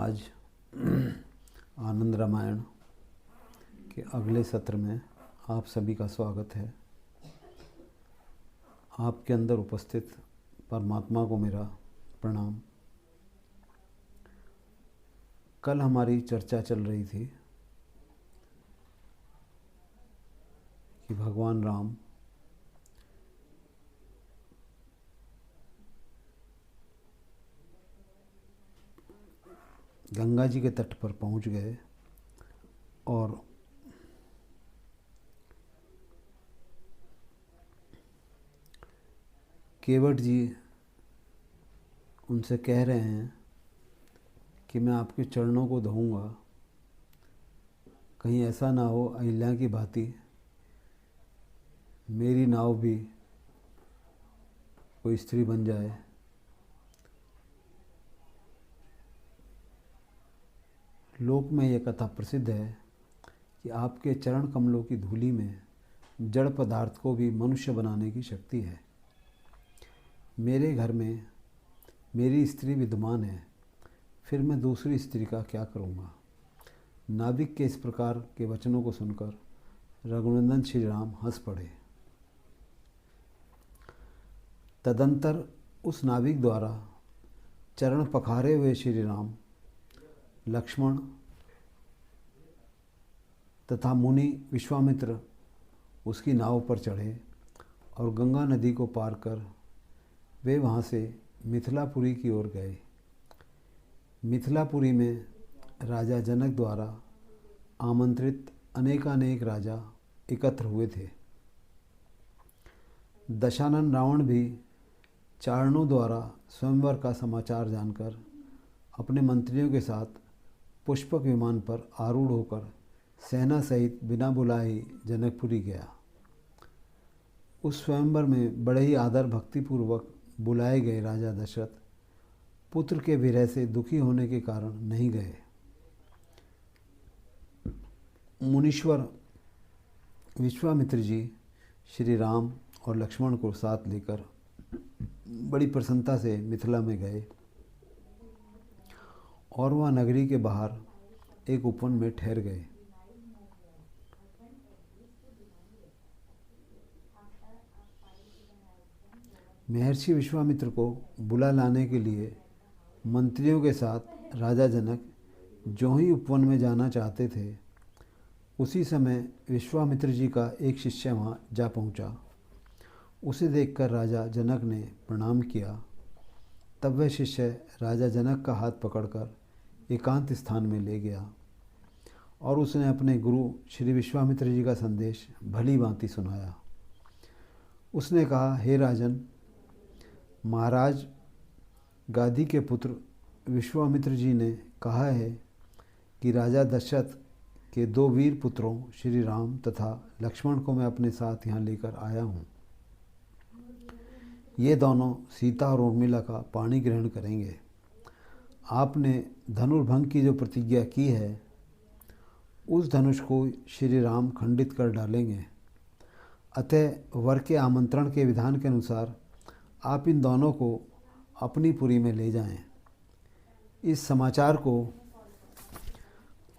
आज आनंद रामायण के अगले सत्र में आप सभी का स्वागत है। आपके अंदर उपस्थित परमात्मा को मेरा प्रणाम। कल हमारी चर्चा चल रही थी कि भगवान राम गंगा जी के तट पर पहुंच गए और केवट जी उनसे कह रहे हैं कि मैं आपके चरणों को धोऊंगा, कहीं ऐसा ना हो अहिल्या की भांति मेरी नाव भी कोई स्त्री बन जाए। लोक में यह कथा प्रसिद्ध है कि आपके चरण कमलों की धूलि में जड़ पदार्थ को भी मनुष्य बनाने की शक्ति है। मेरे घर में मेरी स्त्री विद्यमान है, फिर मैं दूसरी स्त्री का क्या करूँगा। नाविक के इस प्रकार के वचनों को सुनकर रघुनंदन श्री राम हंस पड़े। तदंतर उस नाविक द्वारा चरण पखारे हुए श्री राम लक्ष्मण तथा मुनि विश्वामित्र उसकी नाव पर चढ़े और गंगा नदी को पार कर वे वहाँ से मिथिलापुरी की ओर गए। मिथिलापुरी में राजा जनक द्वारा आमंत्रित अनेकानेक राजा एकत्र हुए थे। दशानन रावण भी चारणों द्वारा स्वयंवर का समाचार जानकर अपने मंत्रियों के साथ पुष्पक विमान पर आरूढ़ होकर सेना सहित बिना बुलाए ही जनकपुरी गया। उस स्वयंवर में बड़े ही आदर भक्तिपूर्वक बुलाए गए राजा दशरथ पुत्र के विरह से दुखी होने के कारण नहीं गए। मुनीश्वर विश्वामित्र जी श्री राम और लक्ष्मण को साथ लेकर बड़ी प्रसन्नता से मिथिला में गए और वह नगरी के बाहर एक उपवन में ठहर गए। महर्षि विश्वामित्र को बुला लाने के लिए मंत्रियों के साथ राजा जनक जो ही उपवन में जाना चाहते थे, उसी समय विश्वामित्र जी का एक शिष्य वहाँ जा पहुँचा। उसे देखकर राजा जनक ने प्रणाम किया। तब वह शिष्य राजा जनक का हाथ पकड़कर एकांत स्थान में ले गया और उसने अपने गुरु श्री विश्वामित्र जी का संदेश भली भांति सुनाया। उसने कहा, हे राजन, महाराज गादी के पुत्र विश्वामित्र जी ने कहा है कि राजा दशरथ के दो वीर पुत्रों श्री राम तथा लक्ष्मण को मैं अपने साथ यहाँ लेकर आया हूँ। ये दोनों सीता और उर्मिला का पाणी ग्रहण करेंगे। आपने धनुर्भंग की जो प्रतिज्ञा की है, उस धनुष को श्री राम खंडित कर डालेंगे। अतः वर के आमंत्रण के विधान के अनुसार आप इन दोनों को अपनी पुरी में ले जाएं। इस समाचार को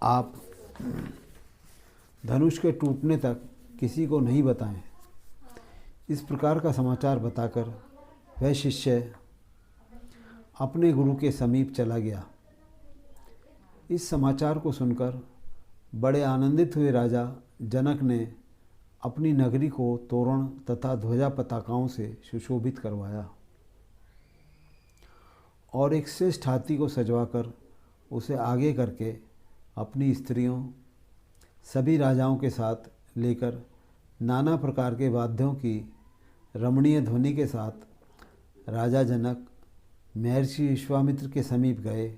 आप धनुष के टूटने तक किसी को नहीं बताएं। इस प्रकार का समाचार बताकर वह शिष्य अपने गुरु के समीप चला गया। इस समाचार को सुनकर बड़े आनंदित हुए राजा जनक ने अपनी नगरी को तोरण तथा ध्वजा पताकाओं से सुशोभित करवाया और एक श्रेष्ठ हाथी को सजवाकर उसे आगे करके अपनी स्त्रियों सभी राजाओं के साथ लेकर नाना प्रकार के वाद्यों की रमणीय ध्वनि के साथ राजा जनक महर्षि विश्वामित्र के समीप गए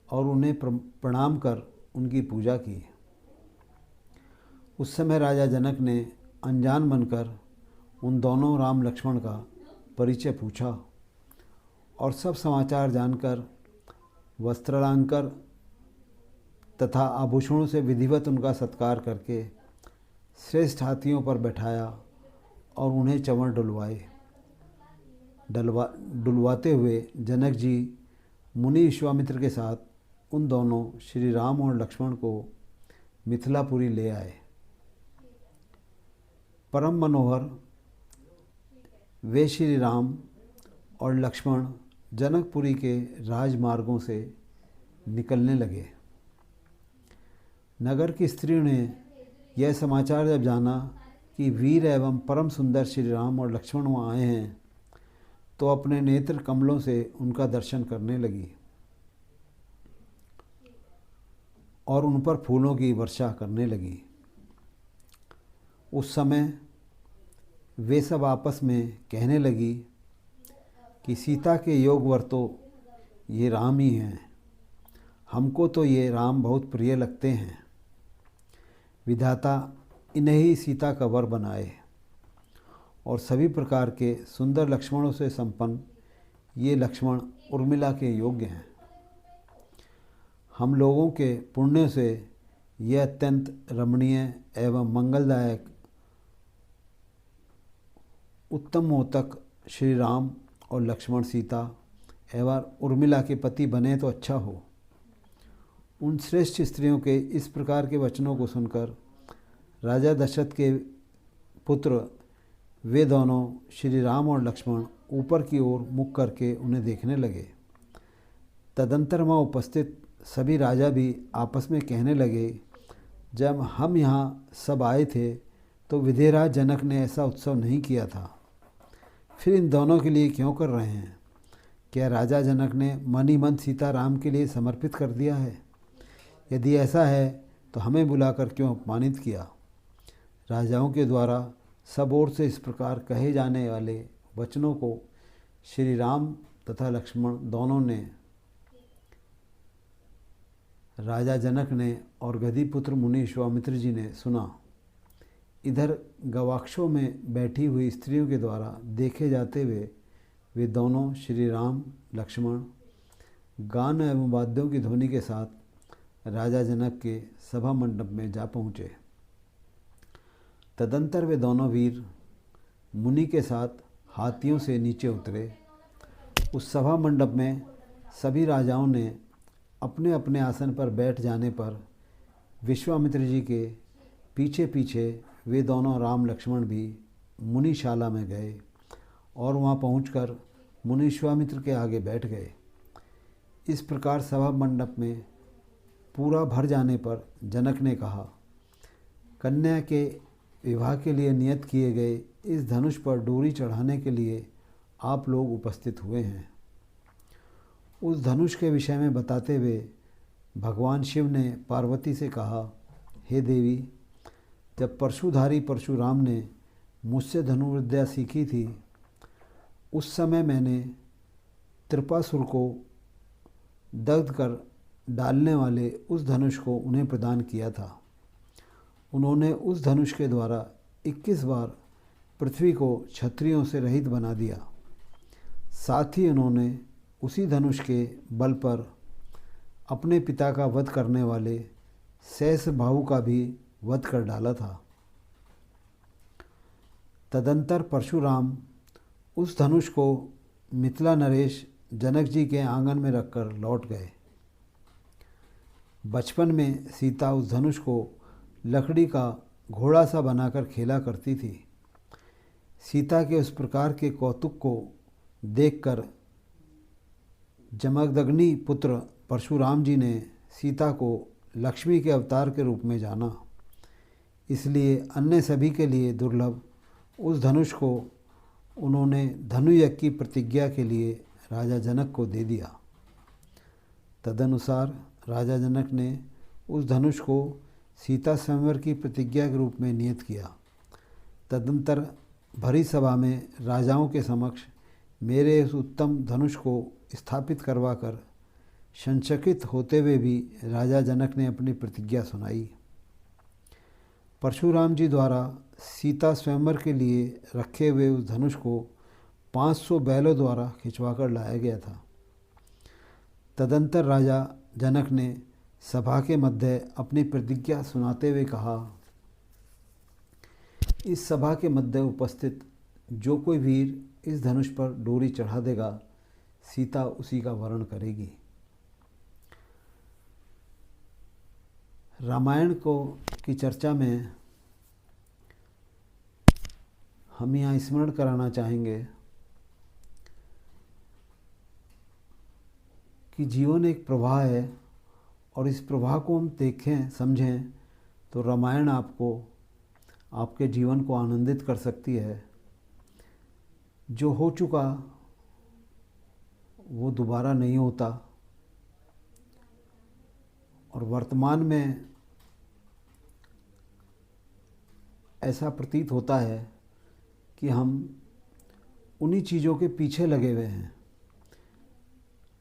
और उन्हें प्रणाम कर उनकी पूजा की। उस समय राजा जनक ने अनजान बनकर उन दोनों राम लक्ष्मण का परिचय पूछा और सब समाचार जानकर वस्त्रालंकार तथा आभूषणों से विधिवत उनका सत्कार करके श्रेष्ठ हाथियों पर बैठाया और उन्हें चंवर डुलवाते हुए जनक जी मुनि विश्वामित्र के साथ उन दोनों श्री राम और लक्ष्मण को मिथिलापुरी ले आए। परम मनोहर वे श्री राम और लक्ष्मण जनकपुरी के राजमार्गों से निकलने लगे। नगर की स्त्रियों ने यह समाचार जब जाना कि वीर एवं परम सुंदर श्री राम और लक्ष्मण वहाँ आए हैं, तो अपने नेत्र कमलों से उनका दर्शन करने लगी और उन पर फूलों की वर्षा करने लगी। उस समय वे सब आपस में कहने लगी कि सीता के योग वर तो ये राम ही हैं, हमको तो ये राम बहुत प्रिय लगते हैं। विधाता इन्हें ही सीता का वर बनाए और सभी प्रकार के सुंदर लक्ष्मणों से संपन्न ये लक्ष्मण उर्मिला के योग्य हैं। हम लोगों के पुण्य से यह अत्यंत रमणीय एवं मंगलदायक उत्तम मोतक श्री राम और लक्ष्मण सीता एवं उर्मिला के पति बने तो अच्छा हो। उन श्रेष्ठ स्त्रियों के इस प्रकार के वचनों को सुनकर राजा दशरथ के पुत्र वे दोनों श्री राम और लक्ष्मण ऊपर की ओर मुख करके उन्हें देखने लगे। तदंतर वहाँ उपस्थित सभी राजा भी आपस में कहने लगे, जब हम यहाँ सब आए थे तो विधिराज जनक ने ऐसा उत्सव नहीं किया था, फिर इन दोनों के लिए क्यों कर रहे हैं? क्या राजा जनक ने मन ही मन सीता राम के लिए समर्पित कर दिया है? यदि ऐसा है तो हमें बुलाकर क्यों अपमानित किया? राजाओं के द्वारा सब ओर से इस प्रकार कहे जाने वाले वचनों को श्री राम तथा लक्ष्मण दोनों ने, राजा जनक ने और गधिपुत्र मुनि विश्वामित्र जी ने सुना। इधर गवाक्षों में बैठी हुई स्त्रियों के द्वारा देखे जाते हुए वे दोनों श्री राम लक्ष्मण गान एवं वाद्यों की ध्वनि के साथ राजा जनक के सभा मंडप में जा पहुँचे। तदंतर वे दोनों वीर मुनि के साथ हाथियों से नीचे उतरे। उस सभा मंडप में सभी राजाओं ने अपने अपने आसन पर बैठ जाने पर विश्वामित्र जी के पीछे पीछे वे दोनों राम लक्ष्मण भी मुनिशाला में गए और वहाँ पहुंचकर मुनि विश्वामित्र के आगे बैठ गए। इस प्रकार सभा मंडप में पूरा भर जाने पर जनक ने कहा, कन्या के विवाह के लिए नियत किए गए इस धनुष पर डोरी चढ़ाने के लिए आप लोग उपस्थित हुए हैं। उस धनुष के विषय में बताते हुए भगवान शिव ने पार्वती से कहा, हे देवी, जब परशुधारी परशुराम ने मुझसे धनुर्विद्या सीखी थी, उस समय मैंने त्रिपासुर को दग्ध कर डालने वाले उस धनुष को उन्हें प्रदान किया था। उन्होंने उस धनुष के द्वारा 21 बार पृथ्वी को क्षत्रियों से रहित बना दिया। साथ ही उन्होंने उसी धनुष के बल पर अपने पिता का वध करने वाले सहस्रबाहु का भी वध कर डाला था। तदंतर परशुराम उस धनुष को मिथिला नरेश जनक जी के आंगन में रखकर लौट गए। बचपन में सीता उस धनुष को लकड़ी का घोड़ा सा बनाकर खेला करती थी। सीता के उस प्रकार के कौतुक को देखकर जमदग्नि पुत्र परशुराम जी ने सीता को लक्ष्मी के अवतार के रूप में जाना। इसलिए अन्य सभी के लिए दुर्लभ उस धनुष को उन्होंने धनुयज्ञ की प्रतिज्ञा के लिए राजा जनक को दे दिया। तदनुसार राजा जनक ने उस धनुष को सीता स्वयंवर की प्रतिज्ञा के रूप में नियत किया। तदंतर भरी सभा में राजाओं के समक्ष मेरे उस उत्तम धनुष को स्थापित करवाकर संचकित होते हुए भी राजा जनक ने अपनी प्रतिज्ञा सुनाई। परशुराम जी द्वारा सीता स्वयंवर के लिए रखे हुए उस धनुष को 500 बैलों द्वारा खिंचवाकर लाया गया था। तदंतर राजा जनक ने सभा के मध्य अपनी प्रतिज्ञा सुनाते हुए कहा, इस सभा के मध्य उपस्थित जो कोई वीर इस धनुष पर डोरी चढ़ा देगा, सीता उसी का वरण करेगी। रामायण को की चर्चा में हम यहाँ स्मरण कराना चाहेंगे कि जीवन एक प्रवाह है और इस प्रवाह को हम देखें समझें तो रामायण आपको आपके जीवन को आनंदित कर सकती है। जो हो चुका वो दोबारा नहीं होता और वर्तमान में ऐसा प्रतीत होता है कि हम उन्हीं चीज़ों के पीछे लगे हुए हैं।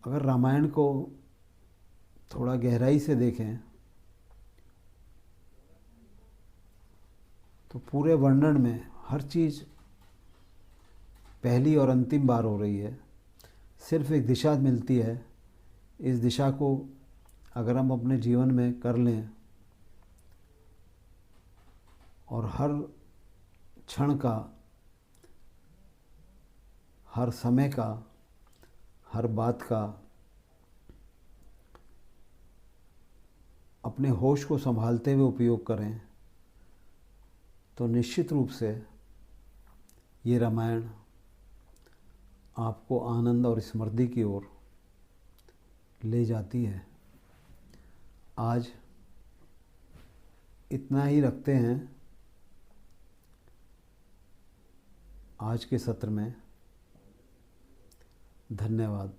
अगर रामायण को थोड़ा गहराई से देखें तो पूरे वर्णन में हर चीज़ पहली और अंतिम बार हो रही है। सिर्फ एक दिशा मिलती है। इस दिशा को अगर हम अपने जीवन में कर लें और हर क्षण का, हर समय का, हर बात का अपने होश को संभालते हुए उपयोग करें तो निश्चित रूप से ये रामायण आपको आनंद और समृद्धि की ओर ले जाती है। आज इतना ही रखते हैं आज के सत्र में। धन्यवाद।